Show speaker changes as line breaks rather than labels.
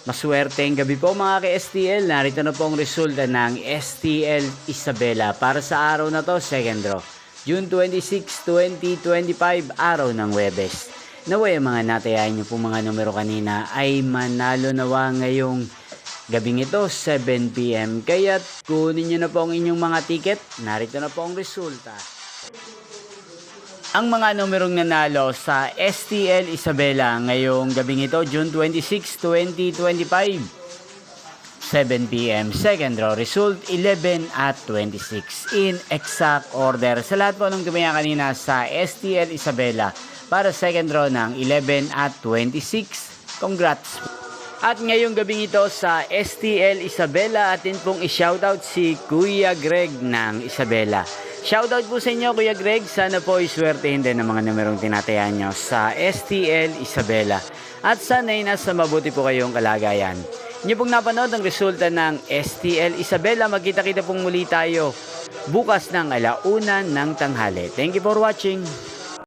Maswerteng gabi po mga ka-STL. Narito na po ang resulta ng STL Isabela para sa araw na to, second draw. June 26, 2025, araw ng Huwebes. Naway ang mga natayain nyo po mga numero kanina ay manalo nawa ngayong gabing ito, 7 PM. Kaya't kunin nyo na po ang inyong mga ticket. Narito na po ang resulta. Ang mga numerong nanalo sa STL Isabela ngayong gabing ito, June 26, 2025, 7 PM. Second draw result, 11 at 26. In exact order. Sa lahat po ng tumaya kanina sa STL Isabela para second draw ng 11 at 26. Congrats! At ngayong gabing ito sa STL Isabela, atin pong i-shoutout si Kuya Greg ng Isabela. Shoutout po sa inyo Kuya Greg, sana po iswertehin din ng mga numerong tinatayan nyo sa STL Isabela. At sana'y nasa mabuti po kayong kalagayan. Inyo pong napanood ang resulta ng STL Isabela. Magkita-kita pong muli tayo bukas ng 1:00 ng tanghali. Thank you for watching.